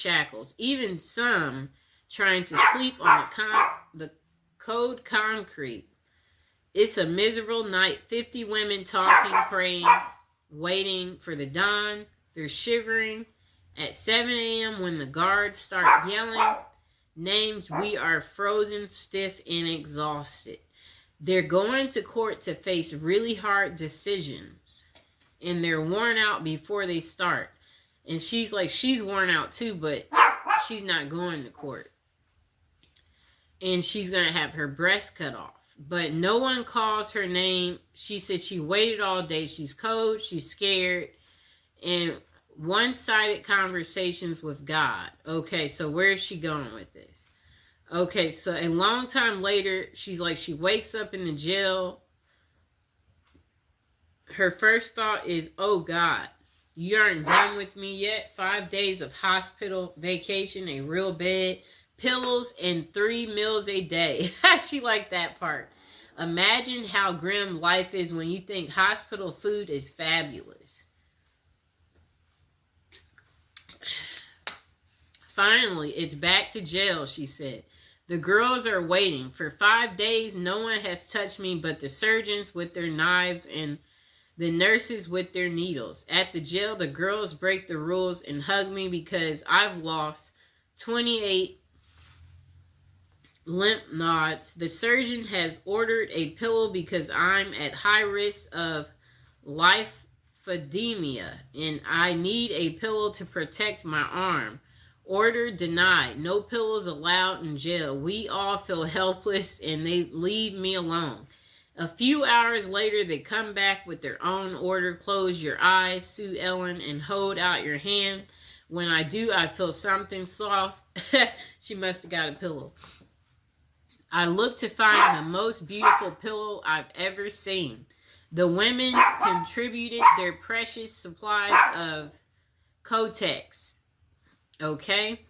shackles, even some trying to sleep on the cold concrete. It's a miserable night. 50 women talking, praying, waiting for the dawn. They're shivering. At 7 a.m. when the guards start yelling names, we are frozen, stiff, and exhausted. They're going to court to face really hard decisions. And they're worn out before they start. And she's worn out too, but she's not going to court. And she's going to have her breast cut off. But no one calls her name. She said she waited all day. She's cold. She's scared. And one-sided conversations with God. Okay, so where is she going with this? Okay, so a long time later, she wakes up in the jail. Her first thought is, oh God, you aren't done with me yet. 5 days of hospital vacation, a real bed, pillows, and 3 meals a day. She liked that part. Imagine how grim life is when you think hospital food is fabulous. Finally, it's back to jail, she said. The girls are waiting. For 5 days, no one has touched me but the surgeons with their knives and the nurses with their needles. At the jail, the girls break the rules and hug me because I've lost 28 lymph nodes. The surgeon has ordered a pillow because I'm at high risk of lymphedema and I need a pillow to protect my arm. Order denied. No pillows allowed in jail. We all feel helpless and they leave me alone. A few hours later, they come back with their own order. Close your eyes, Sue Ellen, and hold out your hand. When I do, I feel something soft. She must have got a pillow. I look to find the most beautiful pillow I've ever seen. The women contributed their precious supplies of Kotex. Okay?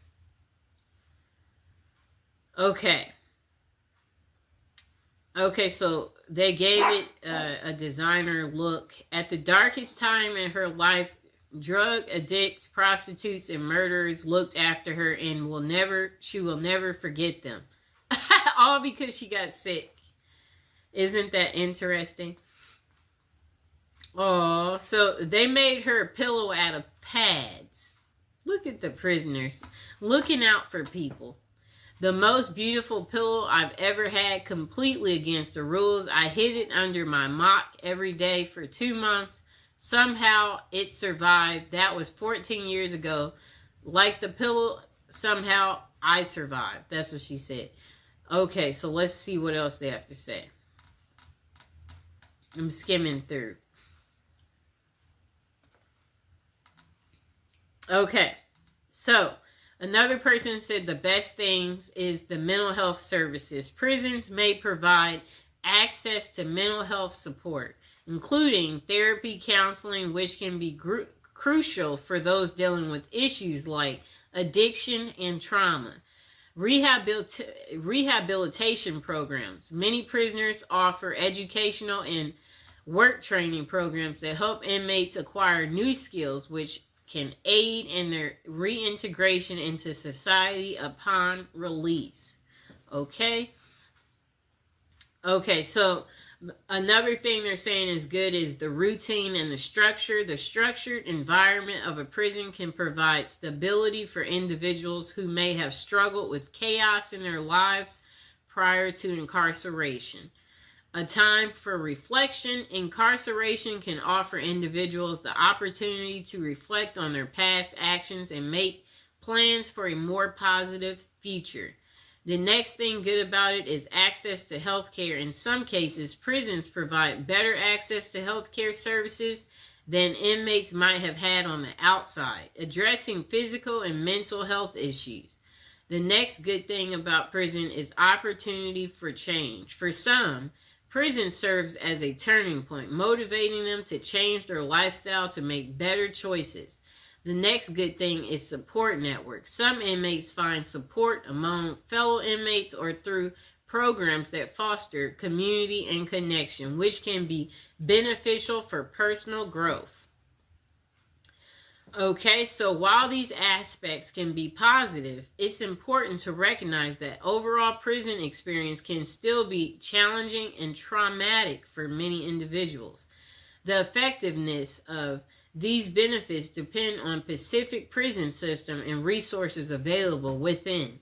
Okay, so they gave it a designer look. At the darkest time in her life, drug addicts, prostitutes, and murderers looked after her and she will never forget them. All because she got sick. Isn't that interesting? Oh, so they made her a pillow out of pads. Look at the prisoners. Looking out for people. The most beautiful pillow I've ever had, completely against the rules. I hid it under my mock every day for 2 months. Somehow it survived. That was 14 years ago. Like the pillow, somehow I survived. That's what she said. Okay, so let's see what else they have to say. I'm skimming through. Okay, so another person said the best things is the mental health services. Prisons may provide access to mental health support, including therapy, counseling, which can be crucial for those dealing with issues like addiction and trauma. Rehabilitation programs. Many prisoners offer educational and work training programs that help inmates acquire new skills, which can aid in their reintegration into society upon release. Okay, so another thing they're saying is good is the routine and the structure. The structured environment of a prison can provide stability for individuals who may have struggled with chaos in their lives prior to incarceration. A time for reflection. Incarceration can offer individuals the opportunity to reflect on their past actions and make plans for a more positive future. The next thing good about it is access to health care. In some cases, prisons provide better access to health care services than inmates might have had on the outside, addressing physical and mental health issues. The next good thing about prison is opportunity for change. For some, prison serves as a turning point, motivating them to change their lifestyle to make better choices. The next good thing is support networks. Some inmates find support among fellow inmates or through programs that foster community and connection, which can be beneficial for personal growth. Okay, so while these aspects can be positive, it's important to recognize that overall prison experience can still be challenging and traumatic for many individuals. The effectiveness of these benefits depend on specific prison system and resources available within.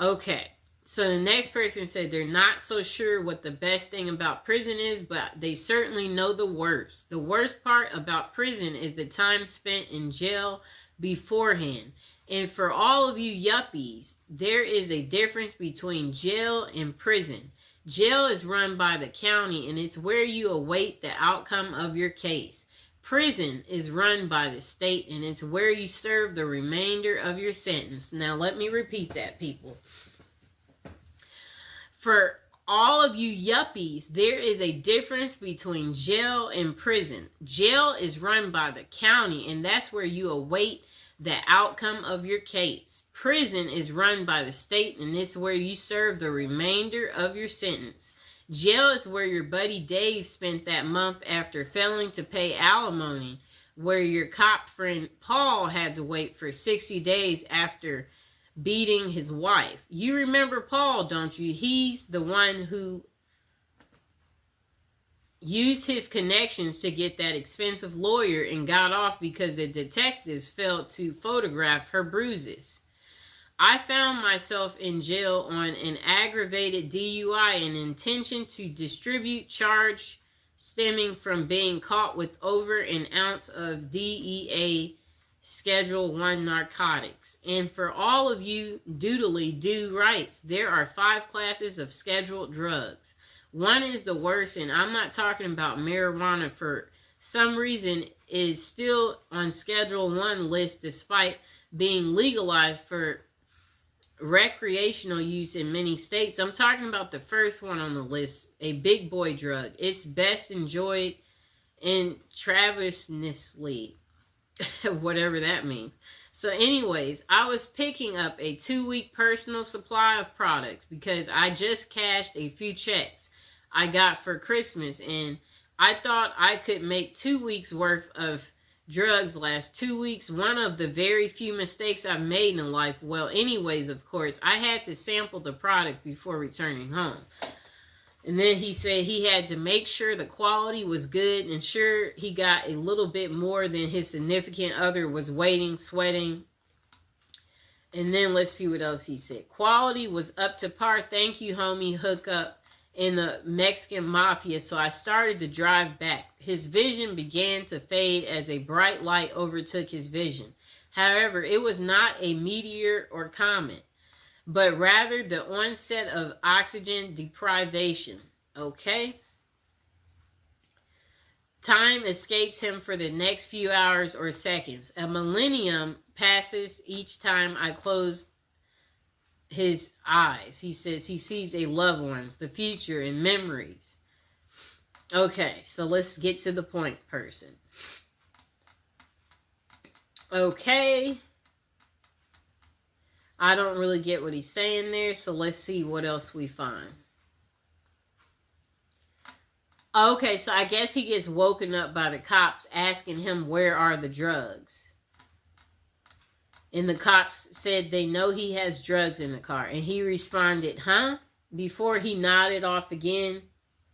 Okay, so the next person said they're not so sure what the best thing about prison is, but they certainly know the worst. The worst part about prison is the time spent in jail beforehand. And for all of you yuppies, there is a difference between jail and prison. Jail is run by the county, and it's where you await the outcome of your case. Prison is run by the state, and it's where you serve the remainder of your sentence. Now, let me repeat that, people. For all of you yuppies, there is a difference between jail and prison. Jail is run by the county, and that's where you await the outcome of your case. Prison is run by the state, and it's where you serve the remainder of your sentence. Jail is where your buddy Dave spent that month after failing to pay alimony, where your cop friend Paul had to wait for 60 days after beating his wife. You remember Paul, don't you? He's the one who used his connections to get that expensive lawyer and got off because the detectives failed to photograph her bruises. I found myself in jail on an aggravated DUI and intention to distribute charge stemming from being caught with over an ounce of DEA Schedule 1 narcotics. And for all of you doodly do rights, there are 5 classes of scheduled drugs. One is the worst, and I'm not talking about marijuana. For some reason is still on Schedule 1 list despite being legalized for recreational use in many states. I'm talking about the first one on the list, a big boy drug. It's best enjoyed intravenously, whatever that means. So anyways, I was picking up a 2-week personal supply of products because I just cashed a few checks I got for Christmas, and I thought I could make 2 weeks worth of drugs last 2 weeks. One of the very few mistakes I've made in life. Well, anyways, of course, I had to sample the product before returning home. And then he said he had to make sure the quality was good and sure he got a little bit more than his significant other was waiting, sweating. And then let's see what else he said. Quality was up to par. Thank you, homie. Hook up in the Mexican mafia, so I started to drive back. His vision began to fade as a bright light overtook his vision. However, it was not a meteor or comet, but rather the onset of oxygen deprivation. Okay? Time escapes him for the next few hours or seconds. A millennium passes each time I close his eyes. He says he sees a loved ones, the future, and memories. Okay, so let's get to the point, person. Okay. I don't really get what he's saying there, so let's see what else we find. Okay, so I guess he gets woken up by the cops asking him where are the drugs. And the cops said they know he has drugs in the car. And he responded, huh? Before he nodded off again.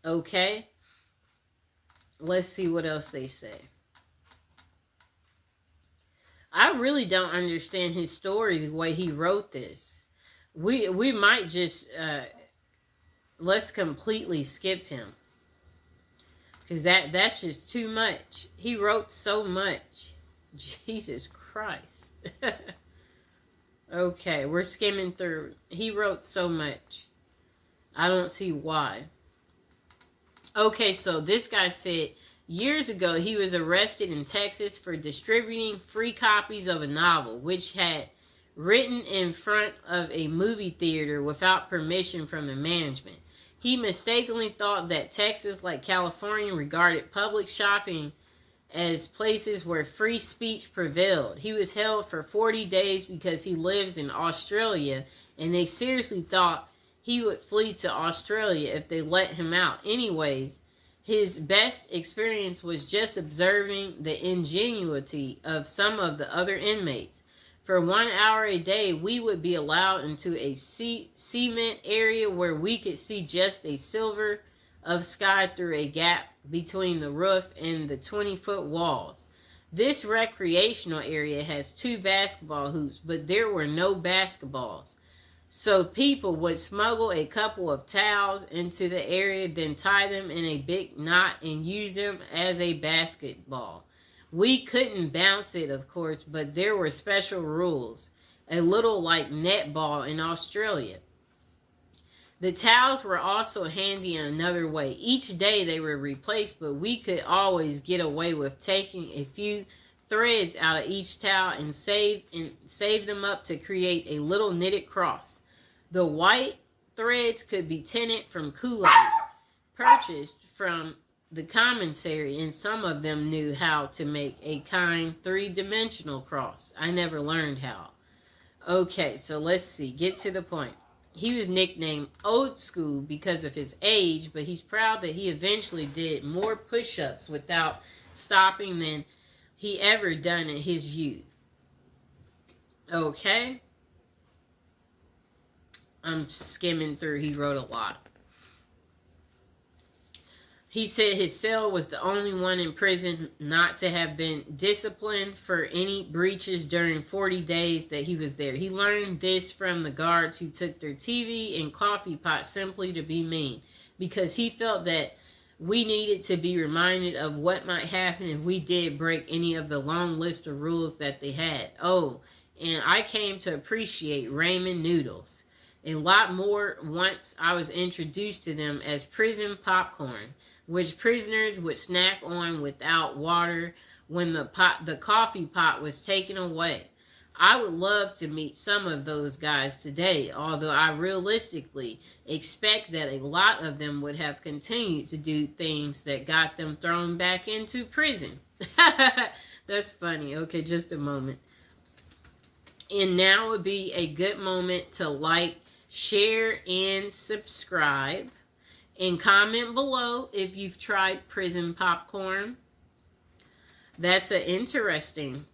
Okay. Let's see what else they say. I really don't understand his story the way he wrote this. We might just, let's completely skip him. Because that's just too much. He wrote so much. Jesus Christ. Okay, we're skimming through. He wrote so much. I don't see why. Okay, so this guy said years ago he was arrested in Texas for distributing free copies of a novel which had written in front of a movie theater without permission from the management. He mistakenly thought that Texas, like California, regarded public shopping as places where free speech prevailed. He was held for 40 days because he lives in Australia, and they seriously thought he would flee to Australia if they let him out. Anyways, His best experience was just observing the ingenuity of some of the other inmates. For 1 hour a day, we would be allowed into a cement area where we could see just a sliver of sky through a gap between the roof and the 20-foot walls. This recreational area has 2 basketball hoops, but there were no basketballs. So people would smuggle a couple of towels into the area, then tie them in a big knot and use them as a basketball. We couldn't bounce it, of course, but there were special rules, a little like netball in Australia. The towels were also handy in another way. Each day they were replaced, but we could always get away with taking a few threads out of each towel and save them up to create a little knitted cross. The white threads could be tinted from Kool-Aid, purchased from the commissary, and some of them knew how to make a kind 3-dimensional cross. I never learned how. Okay, so let's see. Get to the point. He was nicknamed Old School because of his age, but he's proud that he eventually did more push-ups without stopping than he ever done in his youth. Okay. I'm skimming through. He wrote a lot. He said his cell was the only one in prison not to have been disciplined for any breaches during 40 days that he was there. He learned this from the guards who took their TV and coffee pot simply to be mean, because he felt that we needed to be reminded of what might happen if we did break any of the long list of rules that they had. Oh, and I came to appreciate ramen noodles a lot more once I was introduced to them as prison popcorn, which prisoners would snack on without water when the coffee pot was taken away. I would love to meet some of those guys today, although I realistically expect that a lot of them would have continued to do things that got them thrown back into prison. That's funny. Okay, just a moment. And now would be a good moment to like, share, and subscribe. And comment below if you've tried prison popcorn. That's an interesting,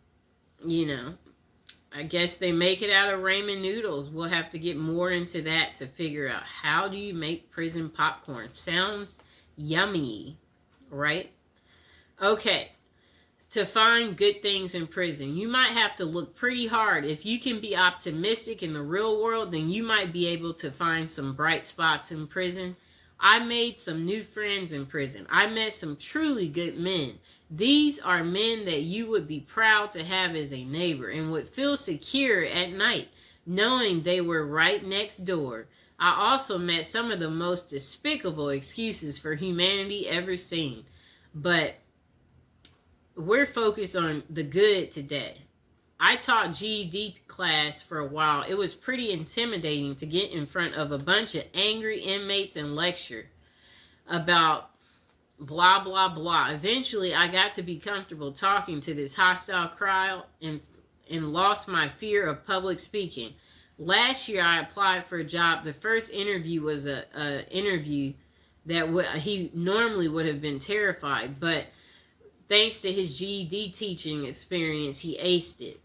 I guess they make it out of ramen noodles. We'll have to get more into that to figure out how do you make prison popcorn. Sounds yummy, right? Okay. To find good things in prison, you might have to look pretty hard. If you can be optimistic in the real world, then you might be able to find some bright spots in prison. I made some new friends in prison. I met some truly good men. These are men that you would be proud to have as a neighbor and would feel secure at night, knowing they were right next door. I also met some of the most despicable excuses for humanity ever seen. But we're focused on the good today. I taught GED class for a while. It was pretty intimidating to get in front of a bunch of angry inmates and lecture about blah, blah, blah. Eventually, I got to be comfortable talking to this hostile crowd and lost my fear of public speaking. Last year, I applied for a job. The first interview was a interview that he normally would have been terrified, but thanks to his GED teaching experience, he aced it.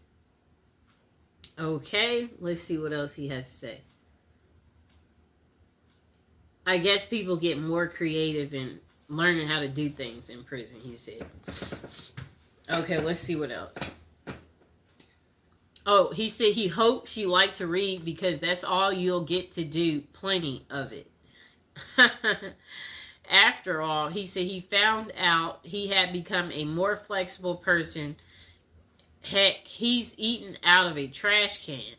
Okay, let's see what else he has to say. I guess people get more creative in learning how to do things in prison, he said. Okay, let's see what else. Oh, he said he hopes you like to read because that's all you'll get to do, plenty of it. After all, he said he found out he had become a more flexible person. Heck, he's eaten out of a trash can.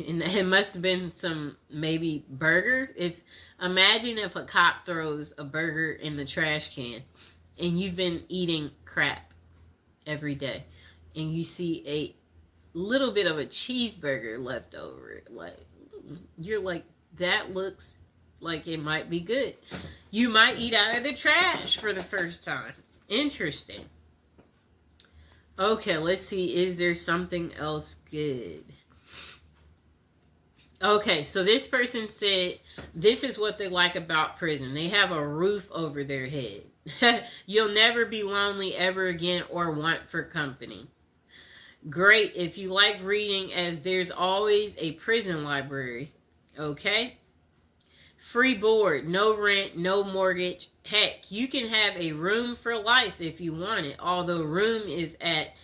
And it must have been some, maybe, burger. Imagine if a cop throws a burger in the trash can and you've been eating crap every day and you see a little bit of a cheeseburger left over. You're like, that looks like it might be good. You might eat out of the trash for the first time. Interesting. Okay, let's see. Is there something else good? Okay, so this person said this is what they like about prison. They have a roof over their head. You'll never be lonely ever again or want for company. Great if you like reading, as there's always a prison library. Okay? Free board, no rent, no mortgage. Heck, you can have a room for life if you want it, although room is at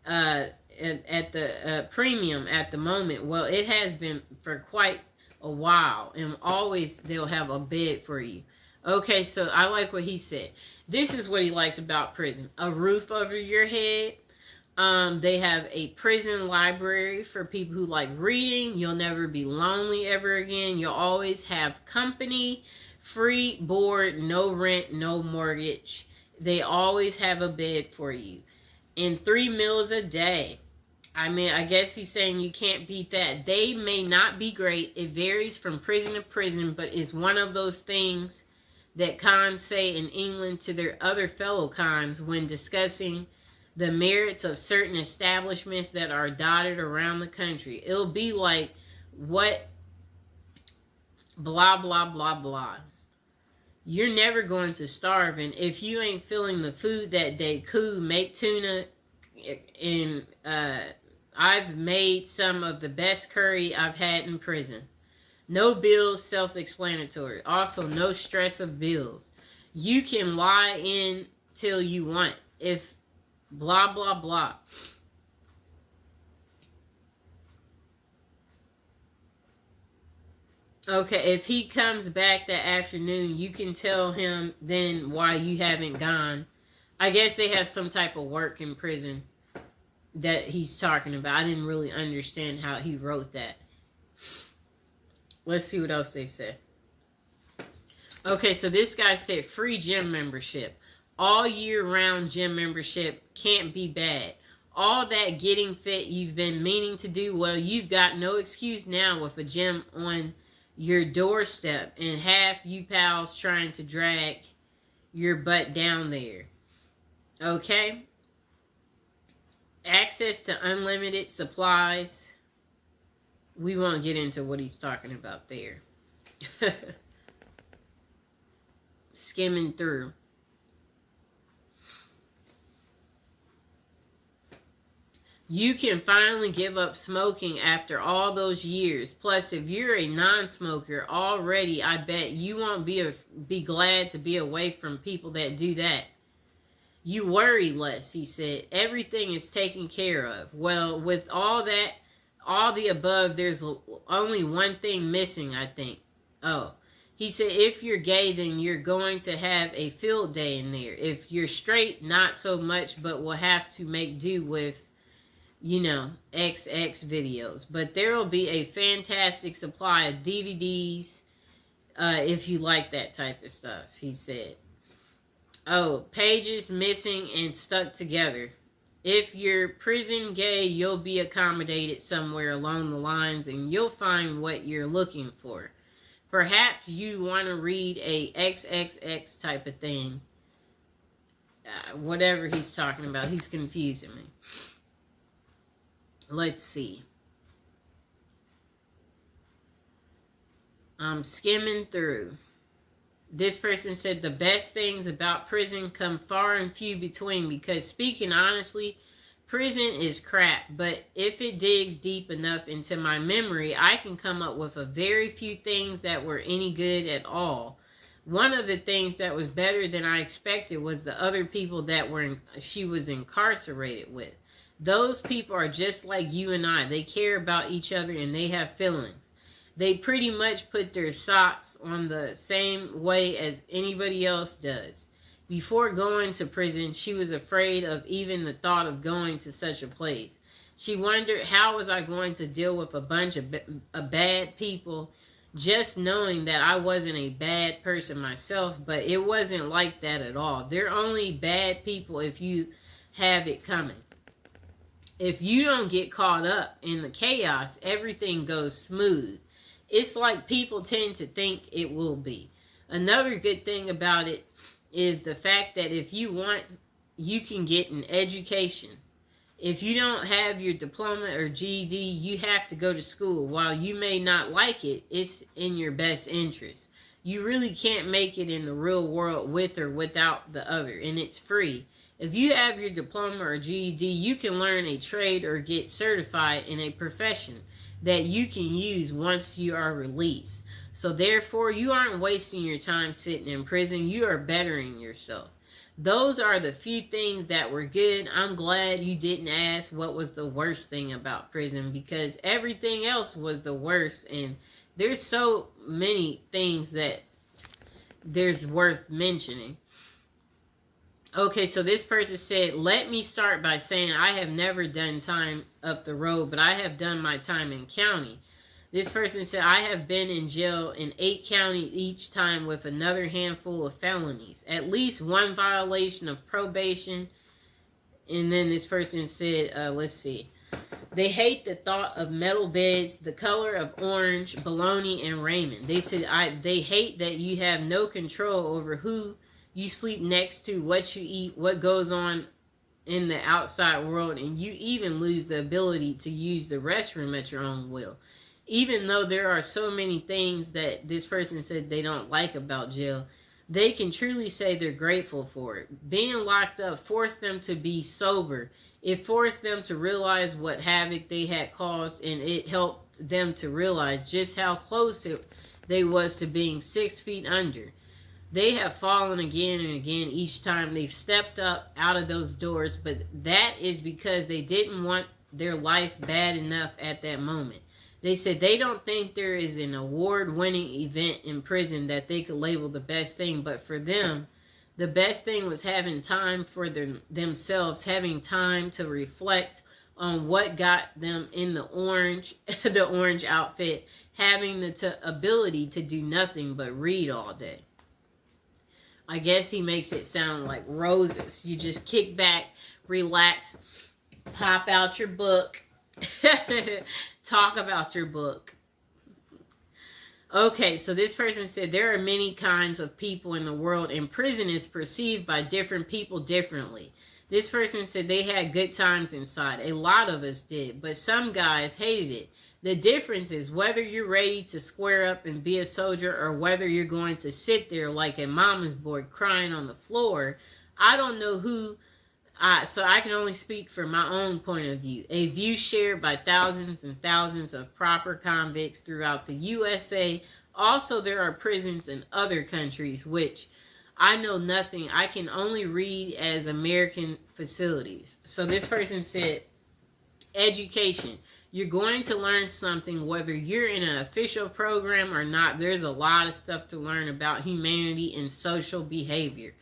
the premium at the moment. Well, it has been for quite a while, and always they'll have a bed for you. Okay, so I like what he said. This is what he likes about prison: a roof over your head. They have a prison library for people who like reading. You'll never be lonely ever again. You'll always have company. Free board, no rent, no mortgage. They always have a bed for you. And 3 meals a day. I mean, I guess he's saying you can't beat that. They may not be great. It varies from prison to prison, but it's one of those things that cons say in England to their other fellow cons when discussing the merits of certain establishments that are dotted around the country. It'll be like, what, blah, blah, blah, blah. You're never going to starve, and if you ain't feeling the food that day, cool, make tuna. And I've made some of the best curry I've had in prison. No bills, self-explanatory. Also, no stress of bills. You can lie in till you want. If blah, blah, blah. Okay, if he comes back that afternoon, you can tell him then why you haven't gone. I guess they have some type of work in prison that he's talking about. I didn't really understand how he wrote that. Let's see what else they said. Okay, so this guy said free gym membership. All year round gym membership can't be bad. All that getting fit you've been meaning to do, well, you've got no excuse now with a gym on your doorstep and half you pals trying to drag your butt down there. Okay? Access to unlimited supplies. We won't get into what he's talking about there. Skimming through. You can finally give up smoking after all those years. Plus, if you're a non-smoker already, I bet you won't be glad to be away from people that do that. You worry less, he said. Everything is taken care of. Well, with all the above, there's only one thing missing, I think. Oh, he said if you're gay, then you're going to have a field day in there. If you're straight, not so much, but we'll have to make do with, you know, XX videos. But there will be a fantastic supply of DVDs if you like that type of stuff, he said. Oh, pages missing and stuck together. If you're prison gay, you'll be accommodated somewhere along the lines and you'll find what you're looking for. Perhaps you want to read a XXX type of thing. Whatever he's talking about, he's confusing me. Let's see. I'm skimming through. This person said the best things about prison come far and few between because, speaking honestly, prison is crap. But if it digs deep enough into my memory, I can come up with a very few things that were any good at all. One of the things that was better than I expected was the other people that she was incarcerated with. Those people are just like you and I. They care about each other and they have feelings. They pretty much put their socks on the same way as anybody else does. Before going to prison, she was afraid of even the thought of going to such a place. She wondered, how was I going to deal with a bunch of bad people, just knowing that I wasn't a bad person myself, but it wasn't like that at all. They're only bad people if you have it coming. If you don't get caught up in the chaos, everything goes smooth. It's like people tend to think it will be. Another good thing about it is the fact that if you want, you can get an education. If you don't have your diploma or GED, you have to go to school. While you may not like it, it's in your best interest. You really can't make it in the real world with or without the other, and it's free. If you have your diploma or GED, you can learn a trade or get certified in a profession that you can use once you are released. So therefore, you aren't wasting your time sitting in prison. You are bettering yourself. Those are the few things that were good. I'm glad you didn't ask what was the worst thing about prison, because everything else was the worst. And there's so many things that there's worth mentioning. Okay, so this person said, let me start by saying I have never done time up the road, but I have done my time in county. This person said, I have been in jail in 8 counties each time with another handful of felonies. At least one violation of probation. And then this person said, let's see. They hate the thought of metal beds, the color of orange, bologna, and ramen. They said, they hate that you have no control over who you sleep next to, what you eat, what goes on in the outside world, and you even lose the ability to use the restroom at your own will. Even though there are so many things that this person said they don't like about jail, they can truly say they're grateful for it. Being locked up forced them to be sober. It forced them to realize what havoc they had caused, and it helped them to realize just how close they was to being 6 feet under. They have fallen again and again each time they've stepped up out of those doors, but that is because they didn't want their life bad enough at that moment. They said they don't think there is an award-winning event in prison that they could label the best thing, but for them, the best thing was having time for themselves, having time to reflect on what got them in the orange outfit, having the ability to do nothing but read all day. I guess he makes it sound like roses. You just kick back, relax, pop out your book, talk about your book. Okay, so this person said there are many kinds of people in the world, and prison is perceived by different people differently. This person said they had good times inside. A lot of us did, but some guys hated it. The difference is whether you're ready to square up and be a soldier, or whether you're going to sit there like a mama's boy crying on the floor. I don't know who, so I can only speak from my own point of view. A view shared by thousands and thousands of proper convicts throughout the USA. Also, there are prisons in other countries, which I know nothing. I can only read as American facilities. So this person said, education. You're going to learn something whether you're in an official program or not. There's a lot of stuff to learn about humanity and social behavior.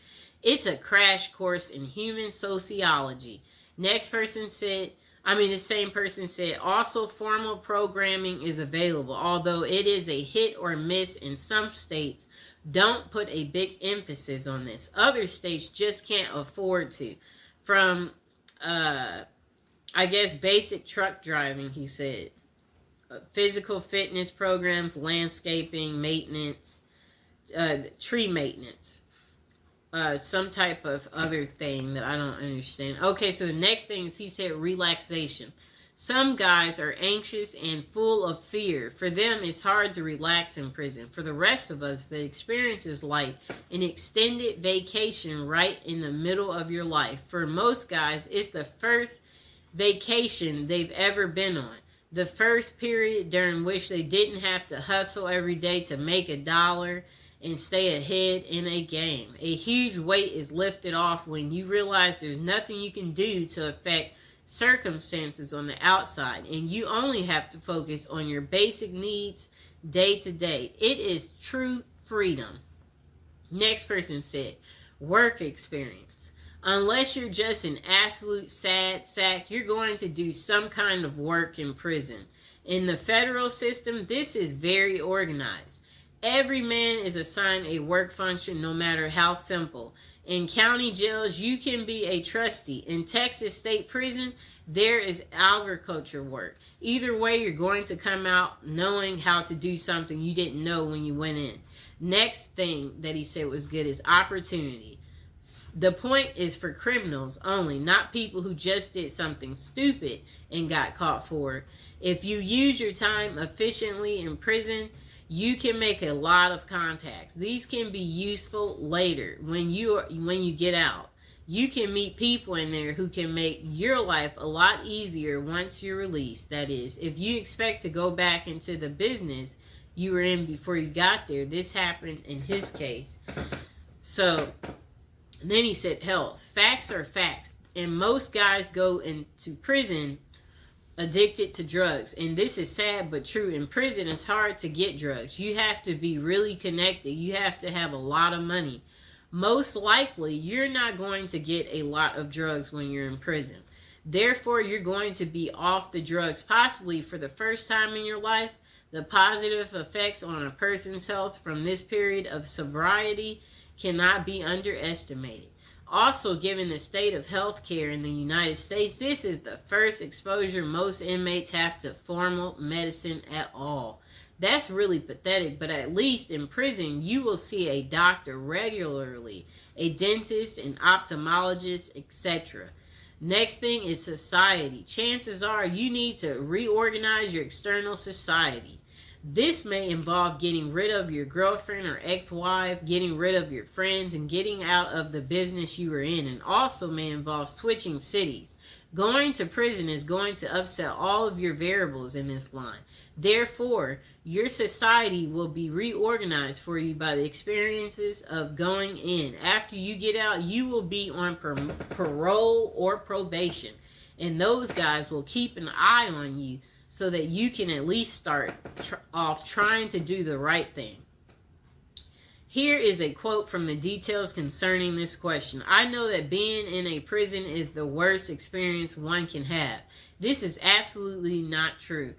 It's a crash course in human sociology. Next person said, the same person said, also formal programming is available, although it is a hit or miss in some states. Don't put a big emphasis on this. Other states just can't afford to. From, I guess, basic truck driving, he said. Physical fitness programs, landscaping, maintenance, tree maintenance. Some type of other thing that I don't understand. Okay, so the next thing is he said relaxation. Some guys are anxious and full of fear. For them, it's hard to relax in prison. For the rest of us, the experience is like an extended vacation right in the middle of your life. For most guys, it's the first vacation they've ever been on. The first period during which they didn't have to hustle every day to make $1 and stay ahead in a game. A huge weight is lifted off when you realize there's nothing you can do to affect circumstances on the outside, and you only have to focus on your basic needs day to day. It is true freedom. Next person said, work experience. Unless you're just an absolute sad sack, you're going to do some kind of work in prison. In the federal system, this is very organized. Every man is assigned a work function, no matter how simple. In county jails, you can be a trustee. In Texas State Prison, there is agriculture work. Either way, you're going to come out knowing how to do something you didn't know when you went in. Next thing that he said was good is opportunity. The point is for criminals only, not people who just did something stupid and got caught for it. If you use your time efficiently in prison, you can make a lot of contacts. These can be useful later when you get out. You can meet people in there who can make your life a lot easier once you're released. That is, if you expect to go back into the business you were in before you got there, this happened in his case. So then he said, hell, facts are facts. And most guys go into prison addicted to drugs. And this is sad but true. In prison, it's hard to get drugs. You have to be really connected. You have to have a lot of money. Most likely, you're not going to get a lot of drugs when you're in prison. Therefore, you're going to be off the drugs possibly for the first time in your life. The positive effects on a person's health from this period of sobriety cannot be underestimated. Also, given the state of health care in the United States, this is the first exposure most inmates have to formal medicine at all. That's really pathetic, but at least in prison, you will see a doctor regularly, a dentist, an ophthalmologist, etc. Next thing is society. Chances are you need to reorganize your external society. This may involve getting rid of your girlfriend or ex-wife, getting rid of your friends, and getting out of the business you were in, and also may involve switching cities. Going to prison is going to upset all of your variables in this line. Therefore, your society will be reorganized for you by the experiences of going in. After you get out, you will be on parole or probation, and those guys will keep an eye on you so that you can at least start off trying to do the right thing. Here is a quote from the details concerning this question. I know that being in a prison is the worst experience one can have. This is absolutely not true.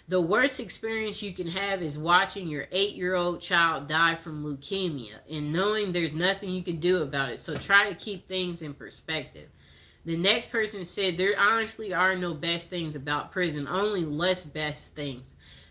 The worst experience you can have is watching your 8-year-old child die from leukemia and knowing there's nothing you can do about it. So try to keep things in perspective. The next person said, there honestly are no best things about prison, only less best things.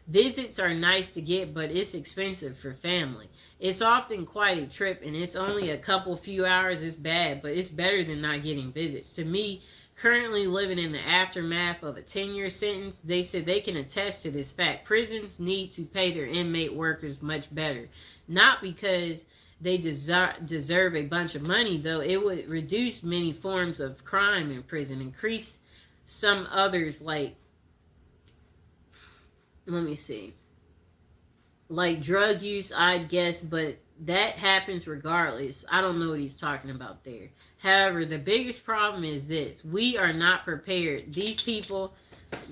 Visits are nice to get, but it's expensive for family. It's often quite a trip, and it's only a few hours. It's bad, but it's better than not getting visits. To me, currently living in the aftermath of a 10-year sentence, they said they can attest to this fact. Prisons need to pay their inmate workers much better. Not because they deserve a bunch of money, though it would reduce many forms of crime in prison, increase some others like, let me see, like drug use, I'd guess, but that happens regardless. I don't know what he's talking about there. However, the biggest problem is this. We are not prepared. These people,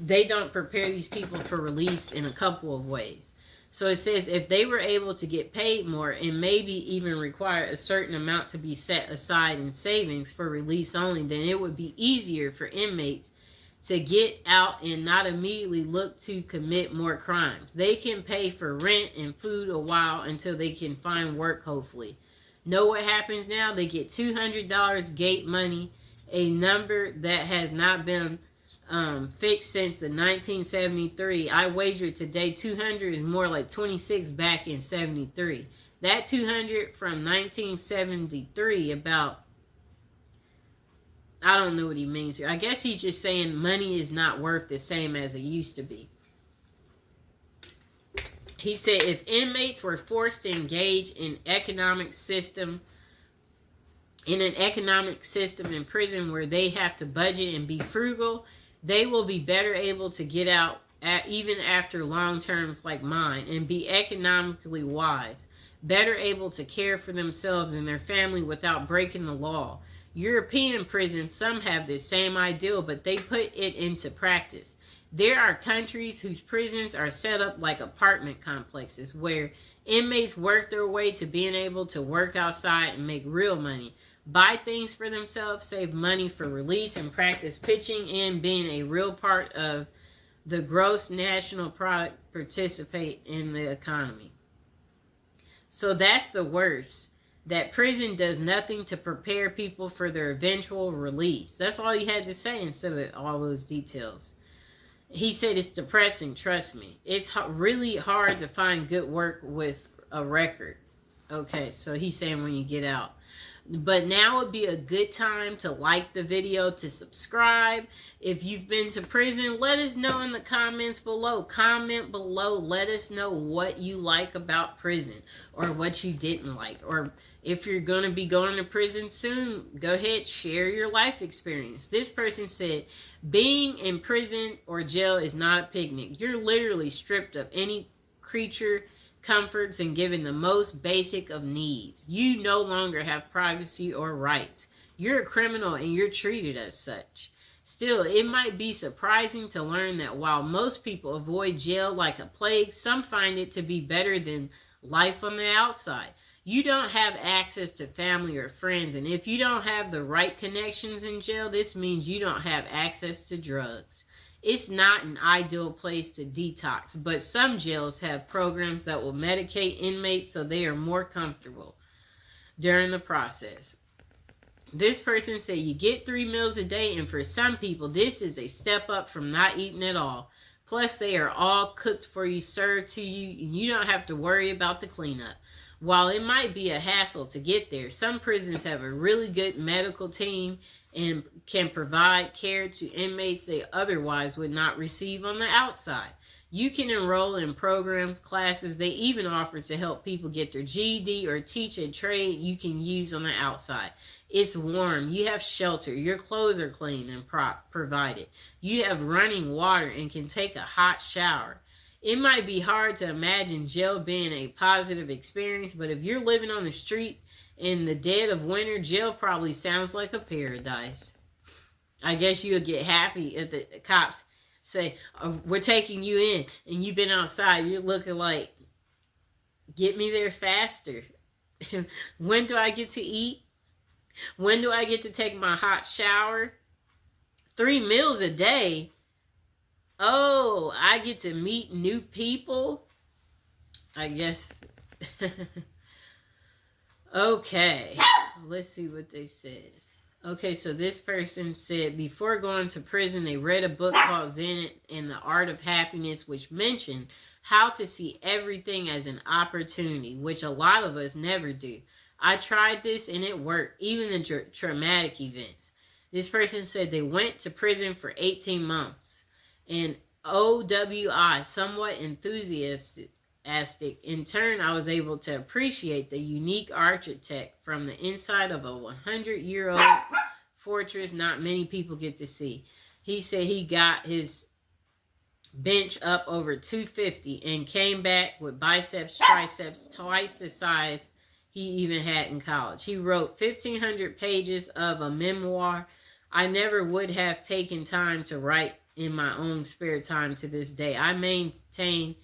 they don't prepare these people for release in a couple of ways. So it says if they were able to get paid more and maybe even require a certain amount to be set aside in savings for release only, then it would be easier for inmates to get out and not immediately look to commit more crimes. They can pay for rent and food a while until they can find work, hopefully. Know what happens now? They get $200 gate money, a number that has not been fixed since the 1973. I wager today 200 is more like 26 back in 73. That 200 from 1973 about, I don't know what he means here. I guess he's just saying money is not worth the same as it used to be. He said if inmates were forced to engage in an economic system in prison where they have to budget and be frugal, they will be better able to get out even after long terms like mine and be economically wise, better able to care for themselves and their family without breaking the law. European prisons, some have this same ideal, but they put it into practice. There are countries whose prisons are set up like apartment complexes where inmates work their way to being able to work outside and make real money, buy things for themselves, save money for release, and practice pitching in being a real part of the gross national product, participate in the economy. So that's the worst. That prison does nothing to prepare people for their eventual release. That's all he had to say instead of all those details. He said it's depressing, trust me. It's really hard to find good work with a record. Okay, so he's saying when you get out. But now would be a good time to like the video, to subscribe. If you've been to prison, let us know in the comments below. Comment below. Let us know what you like about prison or what you didn't like. Or if you're going to be going to prison soon, go ahead, share your life experience. This person said, being in prison or jail is not a picnic. You're literally stripped of any creature comforts and given the most basic of needs. You no longer have privacy or rights. You're a criminal and you're treated as such. Still, it might be surprising to learn that while most people avoid jail like a plague, some find it to be better than life on the outside. You don't have access to family or friends, and if you don't have the right connections in jail, this means you don't have access to drugs. It's not an ideal place to detox, but some jails have programs that will medicate inmates so they are more comfortable during the process. This person said you get 3 meals a day, and for some people, this is a step up from not eating at all. Plus, they are all cooked for you, served to you, and you don't have to worry about the cleanup. While it might be a hassle to get there, some prisons have a really good medical team and can provide care to inmates they otherwise would not receive on the outside. You can enroll in programs, classes. They even offer to help people get their GED or teach a trade you can use on the outside. It's warm. You have shelter. Your clothes are clean and provided. You have running water and can take a hot shower. It might be hard to imagine jail being a positive experience, but if you're living on the street in the dead of winter, jail probably sounds like a paradise. I guess you'll get happy if the cops say, oh, we're taking you in, and you've been outside. You're looking like, get me there faster. When do I get to eat? When do I get to take my hot shower? 3 meals a day? Oh, I get to meet new people? I guess. Okay, let's see what they said. Okay, so this person said before going to prison, they read a book called Zen and the Art of Happiness, which mentioned how to see everything as an opportunity, which a lot of us never do. I tried this and it worked, even the traumatic events. This person said they went to prison for 18 months. And OWI, somewhat enthusiastic. In turn, I was able to appreciate the unique architect from the inside of a 100-year-old fortress not many people get to see. He said he got his bench up over 250 and came back with biceps, triceps twice the size he even had in college. He wrote 1,500 pages of a memoir I never would have taken time to write in my own spare time to this day. I maintain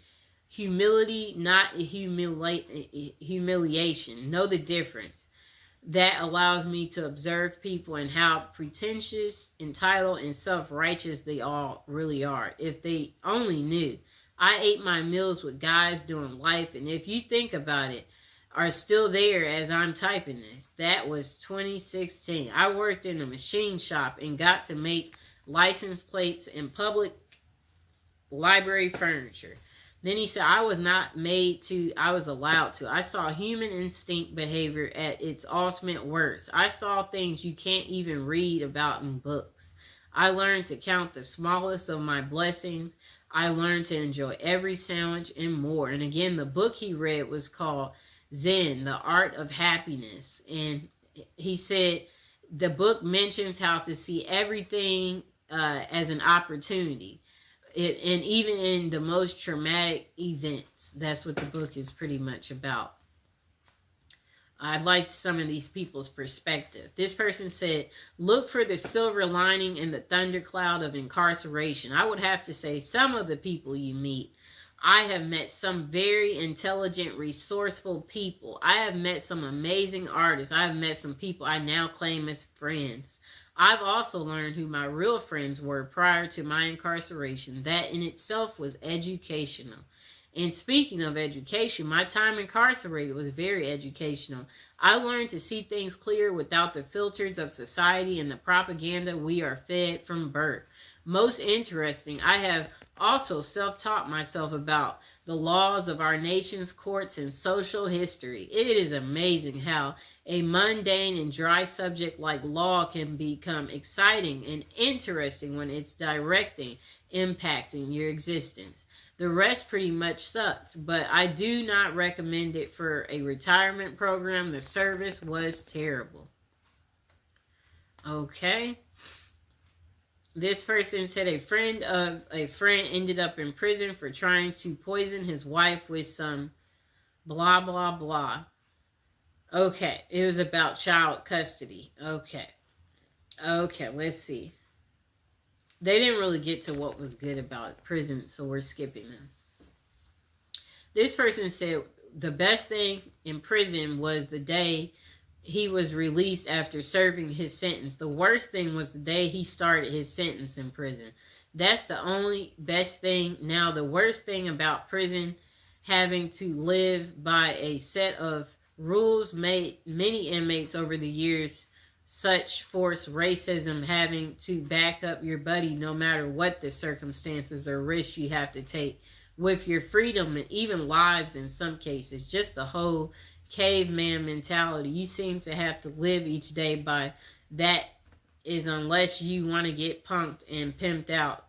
humility, not humiliation. Know the difference. That allows me to observe people and how pretentious, entitled, and self-righteous they all really are. If they only knew. I ate my meals with guys doing life, and if you think about it, are still there as I'm typing this. That was 2016. I worked in a machine shop and got to make license plates and public library furniture. Then he said, I was not made to, I was allowed to. I saw human instinct behavior at its ultimate worst. I saw things you can't even read about in books. I learned to count the smallest of my blessings. I learned to enjoy every sandwich and more. And again, the book he read was called Zen, the Art of Happiness. And he said the book mentions how to see everything as an opportunity. And even in the most traumatic events, that's what the book is pretty much about. I liked some of these people's perspective. This person said, look for the silver lining in the thundercloud of incarceration. I would have to say some of the people you meet. I have met some very intelligent, resourceful people. I have met some amazing artists. I have met some people I now claim as friends. I've also learned who my real friends were prior to my incarceration. That in itself was educational. And speaking of education, my time incarcerated was very educational. I learned to see things clear without the filters of society and the propaganda we are fed from birth. Most interesting, I have also self-taught myself about the laws of our nation's courts and social history. It is amazing how a mundane and dry subject like law can become exciting and interesting when it's impacting your existence. The rest pretty much sucked, but I do not recommend it for a retirement program. The service was terrible. Okay. This person said a friend of a friend ended up in prison for trying to poison his wife with some blah, blah, blah. Okay. It was about child custody. Okay. Okay, let's see. They didn't really get to what was good about prison, so we're skipping them. This person said the best thing in prison was the day he was released after serving his sentence. The worst thing was the day he started his sentence in prison. That's the only best thing. Now, the worst thing about prison, having to live by a set of rules made many inmates over the years such force racism, having to back up your buddy no matter what the circumstances or risks you have to take with your freedom and even lives in some cases. Just the whole caveman mentality. You seem to have to live each day by that, is unless you want to get punked and pimped out.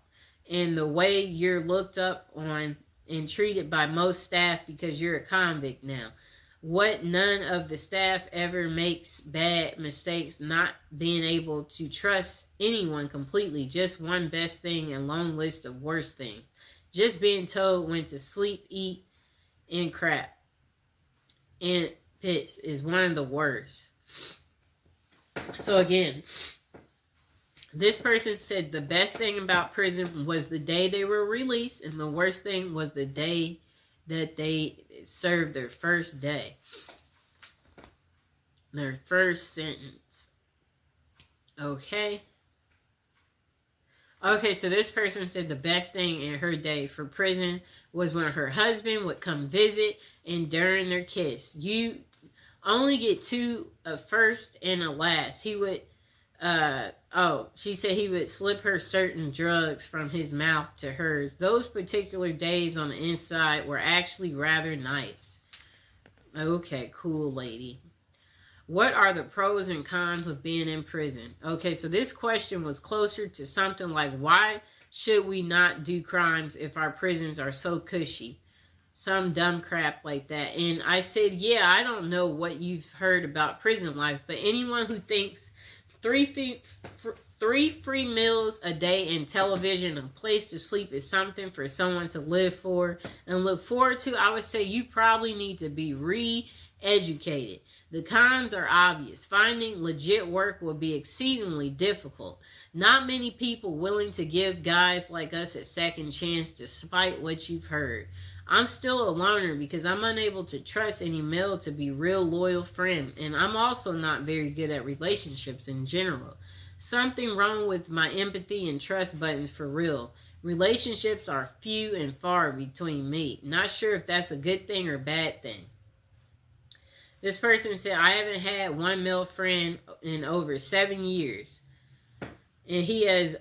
And the way you're looked up on and treated by most staff because you're a convict now. What none of the staff ever makes bad mistakes, not being able to trust anyone completely. Just one best thing and long list of worst things. Just being told when to sleep, eat, and crap. And piss is one of the worst. So again, this person said the best thing about prison was the day they were released, and the worst thing was the day that they served their first day. Their first sentence. Okay. Okay, so this person said the best thing in her day for prison was when her husband would come visit and during their kiss. You only get two, a first and a last. He would, she said he would slip her certain drugs from his mouth to hers. Those particular days on the inside were actually rather nice. Okay, cool lady. What are the pros and cons of being in prison? Okay, so this question was closer to something like, why should we not do crimes if our prisons are so cushy? Some dumb crap like that. And I said, yeah, I don't know what you've heard about prison life, but anyone who thinks three free meals a day and television and a place to sleep is something for someone to live for and look forward to, I would say you probably need to be re-educated. The cons are obvious. Finding legit work will be exceedingly difficult. Not many people willing to give guys like us a second chance despite what you've heard. I'm still a loner because I'm unable to trust any male to be real loyal friend, and I'm also not very good at relationships in general. Something wrong with my empathy and trust buttons for real. Relationships are few and far between me. Not sure if that's a good thing or bad thing. This person said, I haven't had one male friend in over 7 years. And he has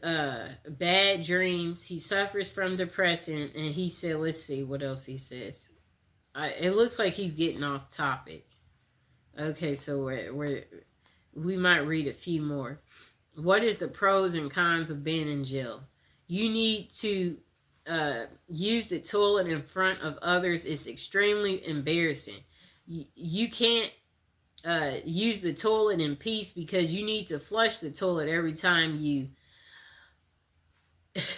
bad dreams. He suffers from depression. And he said, let's see what else he says. It looks like he's getting off topic. Okay, so we might read a few more. What is the pros and cons of being in jail? You need to use the toilet in front of others. It's extremely embarrassing. You can't use the toilet in peace because you need to flush the toilet every time you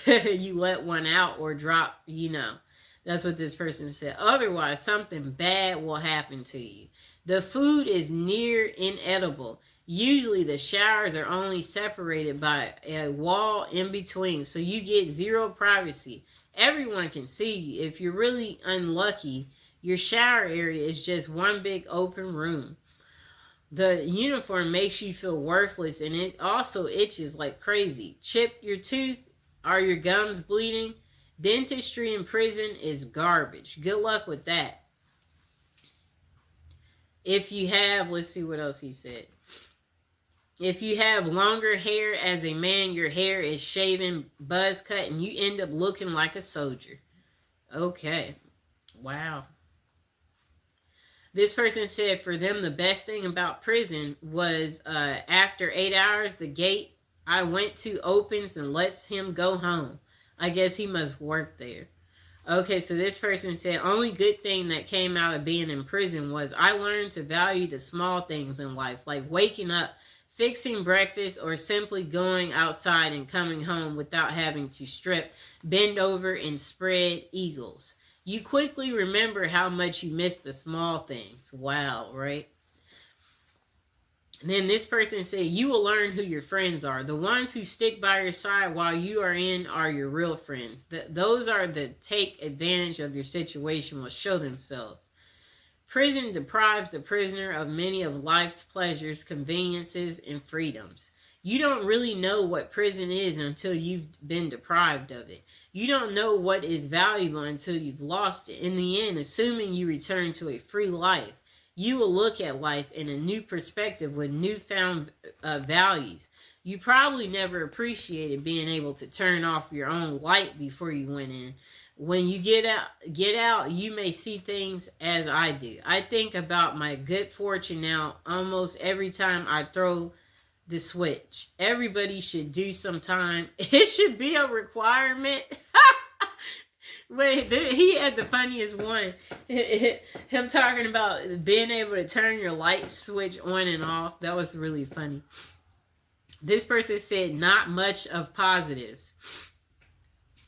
you let one out or drop, That's what this person said. Otherwise, something bad will happen to you. The food is near inedible. Usually the showers are only separated by a wall in between, so you get zero privacy. Everyone can see you. If you're really unlucky, your shower area is just one big open room. The uniform makes you feel worthless, and it also itches like crazy. Chip your tooth? Are your gums bleeding? Dentistry in prison is garbage. Good luck with that. If you have, let's see what else he said. If you have longer hair as a man, your hair is shaven, buzz cut, and you end up looking like a soldier. Okay. Wow. This person said for them the best thing about prison was after 8 hours, the gate I went to opens and lets him go home. I guess he must work there. Okay, so this person said, only good thing that came out of being in prison was I learned to value the small things in life, like waking up, fixing breakfast, or simply going outside and coming home without having to strip, bend over, and spread eagles. You quickly remember how much you miss the small things. Wow, right? And then this person said, you will learn who your friends are. The ones who stick by your side while you are in are your real friends. Those are the take advantage of your situation will show themselves. Prison deprives the prisoner of many of life's pleasures, conveniences, and freedoms. You don't really know what prison is until you've been deprived of it. You don't know what is valuable until you've lost it. In the end, assuming you return to a free life, you will look at life in a new perspective with newfound values. You probably never appreciated being able to turn off your own light before you went in. When you get out, you may see things as I do. I think about my good fortune now almost every time I throw the switch. Everybody should do sometime. It should be a requirement. Wait, he had the funniest one. Him talking about being able to turn your light switch on and off. That was really funny. This person said not much of positives,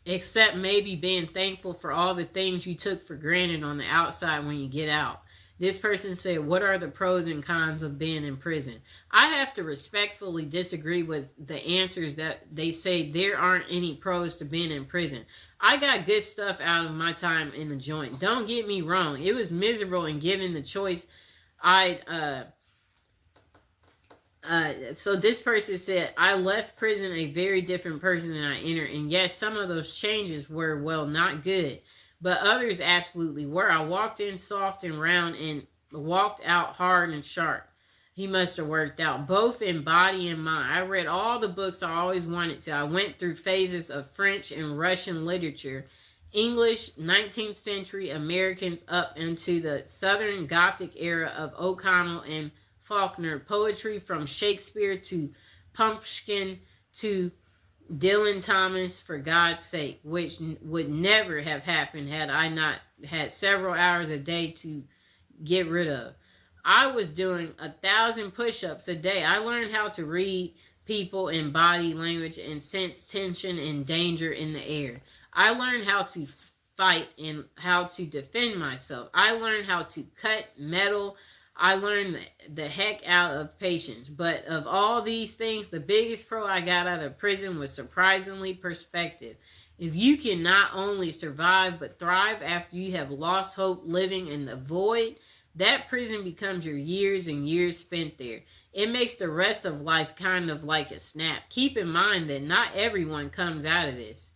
except maybe being thankful for all the things you took for granted on the outside when you get out. This person said, what are the pros and cons of being in prison? I have to respectfully disagree with the answers that they say there aren't any pros to being in prison. I got good stuff out of my time in the joint. Don't get me wrong. It was miserable, and given the choice, so this person said, I left prison a very different person than I entered. And yes, some of those changes were, well, not good. But others absolutely were. I walked in soft and round and walked out hard and sharp. He must have worked out, both in body and mind. I read all the books I always wanted to. I went through phases of French and Russian literature, English, 19th century Americans up into the Southern Gothic era of O'Connell and Faulkner, poetry from Shakespeare to Pumpkin to Dylan Thomas, for God's sake, which would never have happened had I not had several hours a day to get rid of. I was doing 1,000 push-ups a day. I learned how to read people and body language and sense tension and danger in the air. I learned how to fight and how to defend myself. I learned how to cut metal. I learned the heck out of patience. But of all these things, the biggest pro I got out of prison was surprisingly perspective. If you can not only survive but thrive after you have lost hope living in the void, that prison becomes your years and years spent there. It makes the rest of life kind of like a snap. Keep in mind that not everyone comes out of this.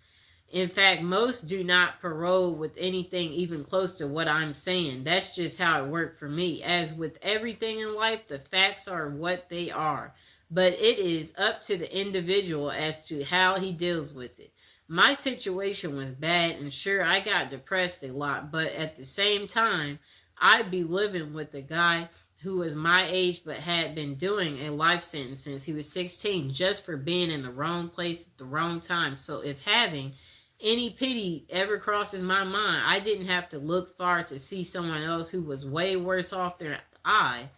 In fact, most do not parole with anything even close to what I'm saying. That's just how it worked for me. As with everything in life, the facts are what they are. But it is up to the individual as to how he deals with it. My situation was bad, and sure, I got depressed a lot. But at the same time, I'd be living with a guy who was my age but had been doing a life sentence since he was 16 just for being in the wrong place at the wrong time. So if having any pity ever crosses my mind, I didn't have to look far to see someone else who was way worse off than I.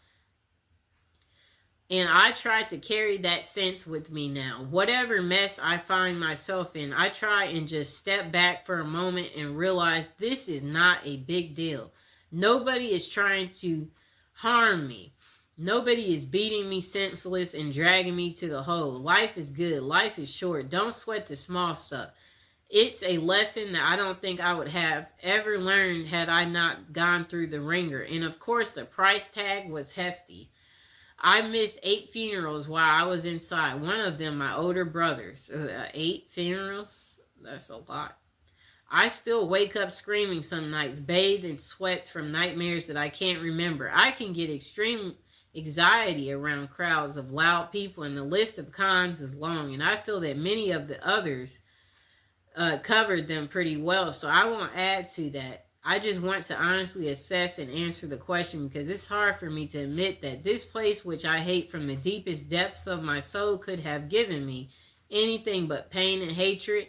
And I try to carry that sense with me now. Whatever mess I find myself in, I try and just step back for a moment and realize this is not a big deal. Nobody is trying to harm me. Nobody is beating me senseless and dragging me to the hole. Life is good. Life is short. Don't sweat the small stuff. It's a lesson that I don't think I would have ever learned had I not gone through the ringer. And of course, the price tag was hefty. I missed 8 funerals while I was inside. One of them, my older brother's. 8 funerals? That's a lot. I still wake up screaming some nights, bathed in sweats from nightmares that I can't remember. I can get anxiety around crowds of loud people, and the list of cons is long. And I feel that many of the others covered them pretty well, so I won't add to that. I just want to honestly assess and answer the question, because it's hard for me to admit that this place, which I hate from the deepest depths of my soul, could have given me anything but pain and hatred.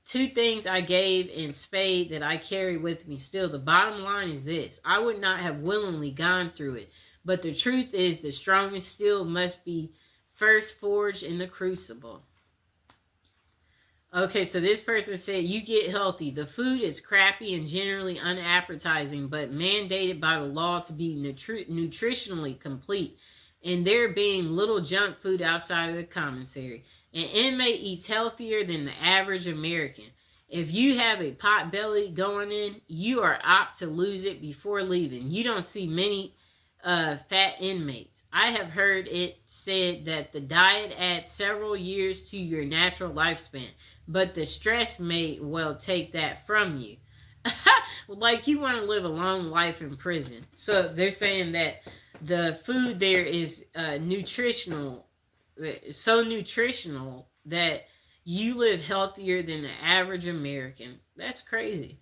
Two things I gave in spade that I carry with me still. The bottom line is this: I would not have willingly gone through it, but the truth is the strongest steel must be first forged in the crucible. Okay, so this person said, you get healthy. The food is crappy and generally unappetizing, but mandated by the law to be nutritionally complete. And there being little junk food outside of the commissary. An inmate eats healthier than the average American. If you have a pot belly going in, you are apt to lose it before leaving. You don't see many fat inmates. I have heard it said that the diet adds several years to your natural lifespan, but the stress may well take that from you. Like you want to live a long life in prison. So they're saying that the food there is nutritional, so nutritional that you live healthier than the average American. That's crazy.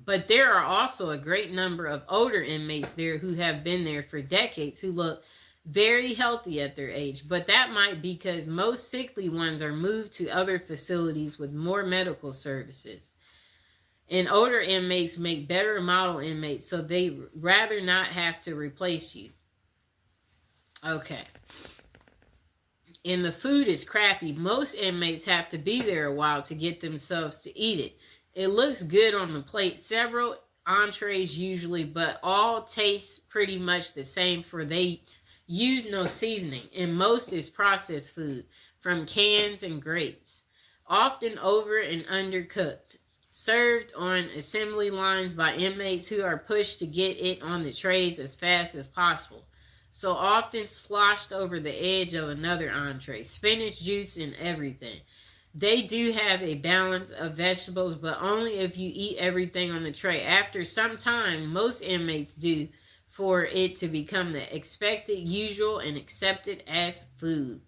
But there are also a great number of older inmates there who have been there for decades who look very healthy at their age. But that might be because most sickly ones are moved to other facilities with more medical services. And older inmates make better model inmates, so they rather not have to replace you. Okay. And the food is crappy. Most inmates have to be there a while to get themselves to eat it. It looks good on the plate, several entrees usually, but all taste pretty much the same, for they use no seasoning, and most is processed food from cans and grates, often over and undercooked, served on assembly lines by inmates who are pushed to get it on the trays as fast as possible. So often sloshed over the edge of another entree, spinach juice and everything. They do have a balance of vegetables, but only if you eat everything on the tray. After some time, most inmates do, for it to become the expected, usual, and accepted as food.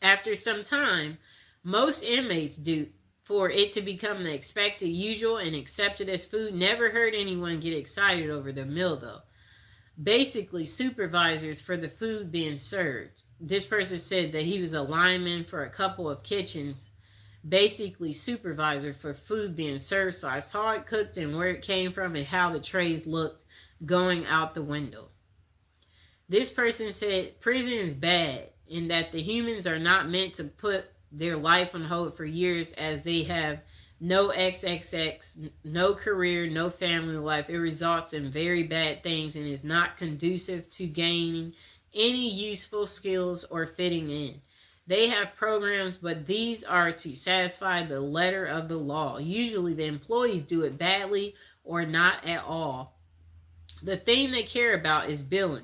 After some time, most inmates do, for it to become the expected, usual, and accepted as food. Never heard anyone get excited over the meal, though. Basically, supervisors for the food being served. This person said that he was a lineman for a couple of kitchens, basically supervisor for food being served. So I saw it cooked and where it came from and how the trays looked going out the window. This person said prison is bad in that the humans are not meant to put their life on hold for years, as they have no XXX, no career, no family life. It results in very bad things and is not conducive to gaining any useful skills or fitting in. They have programs, but these are to satisfy the letter of the law. Usually the employees do it badly or not at all. The thing they care about is billing.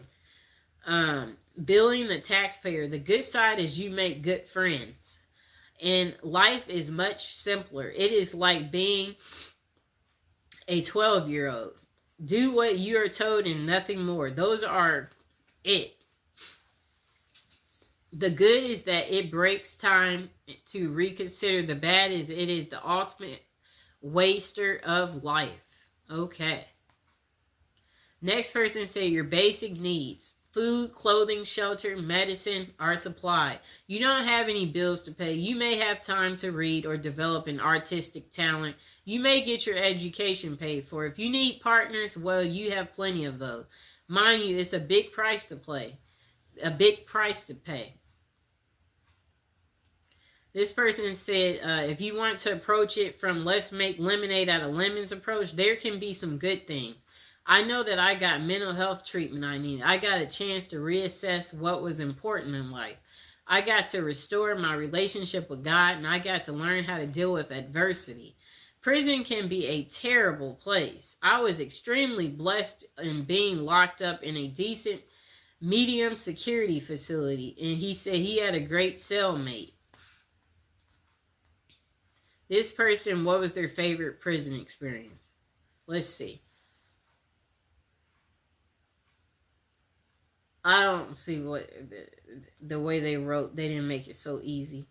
Billing the taxpayer. The good side is you make good friends. And life is much simpler. It is like being a 12-year-old. Do what you are told and nothing more. Those are it. The good is that it breaks time to reconsider. The bad is it is the ultimate waster of life. Okay. Next person say your basic needs. Food, clothing, shelter, medicine are supplied. You don't have any bills to pay. You may have time to read or develop an artistic talent. You may get your education paid for. If you need partners, well, you have plenty of those. Mind you, it's a big price to pay. A big price to pay. This person said, if you want to approach it from let's make lemonade out of lemons approach, there can be some good things. I know that I got mental health treatment I needed. I got a chance to reassess what was important in life. I got to restore my relationship with God, and I got to learn how to deal with adversity. Prison can be a terrible place. I was extremely blessed in being locked up in a decent, medium security facility, and he said he had a great cellmate. This person, what was their favorite prison experience? Let's see. I don't see what the way they wrote. They didn't make it so easy.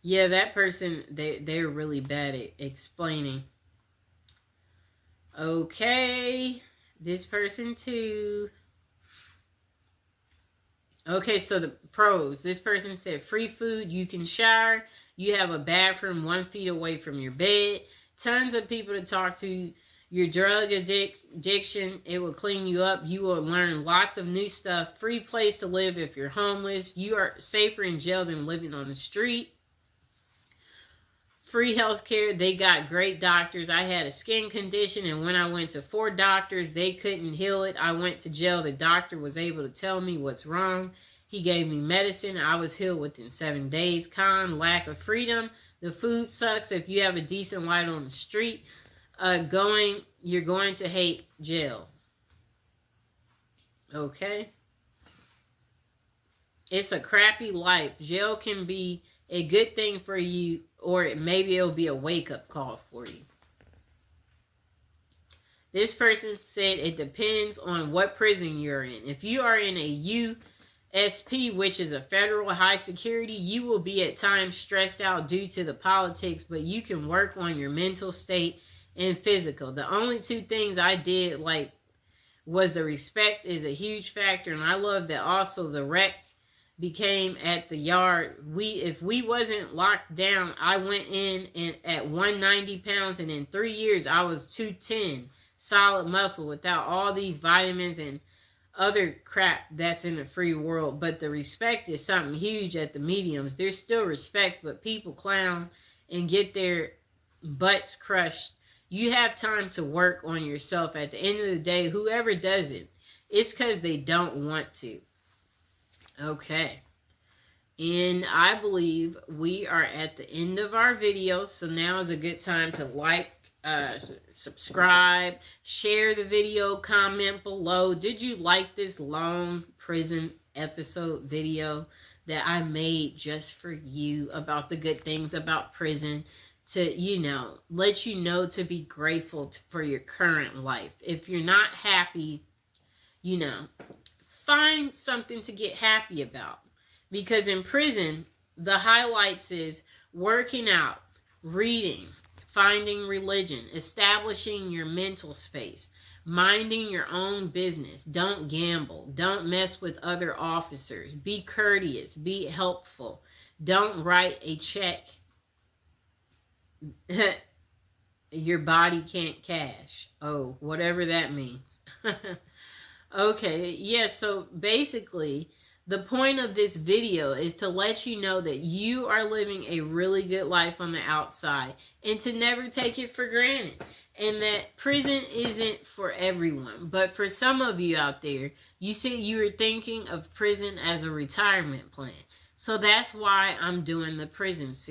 Yeah, that person, they're really bad at explaining. Okay, this person too. Okay, so the pros. This person said free food, you can shower, you have a bathroom 1 feet away from your bed, tons of people to talk to, your drug addiction, it will clean you up, you will learn lots of new stuff, free place to live if you're homeless, you are safer in jail than living on the street. Free health care, they got great doctors. I had a skin condition, and when I went to 4 doctors, they couldn't heal it. I went to jail. The doctor was able to tell me what's wrong. He gave me medicine. I was healed within 7 days. Con, lack of freedom. The food sucks. If you have a decent light on the street, you're going to hate jail. Okay. It's a crappy life. Jail can be a good thing for you, or maybe it'll be a wake-up call for you. This person said it depends on what prison you're in. If you are in a USP, which is a federal high security, you will be at times stressed out due to the politics, but you can work on your mental state and physical. The only 2 things I did like was the respect is a huge factor, and I love that also the rec became at the yard. If we wasn't locked down, I went in and at 190 pounds, and in 3 years I was 210, solid muscle without all these vitamins and other crap that's in the free world. But the respect is something huge at the mediums. There's still respect, but people clown and get their butts crushed. You have time to work on yourself. At the end of the day, whoever does it, it's because they don't want to. Okay, and I believe we are at the end of our video, so now is a good time to like, subscribe, share the video, comment below. Did you like this long prison episode video that I made just for you about the good things about prison, to, let you know to be grateful for your current life. If you're not happy, find something to get happy about. Because in prison, the highlights is working out, reading, finding religion, establishing your mental space, minding your own business. Don't gamble. Don't mess with other officers. Be courteous. Be helpful. Don't write a check your body can't cash. Oh, whatever that means. Okay, yeah, so basically, the point of this video is to let you know that you are living a really good life on the outside and to never take it for granted. And that prison isn't for everyone. But for some of you out there, you said you were thinking of prison as a retirement plan. So that's why I'm doing the prison series.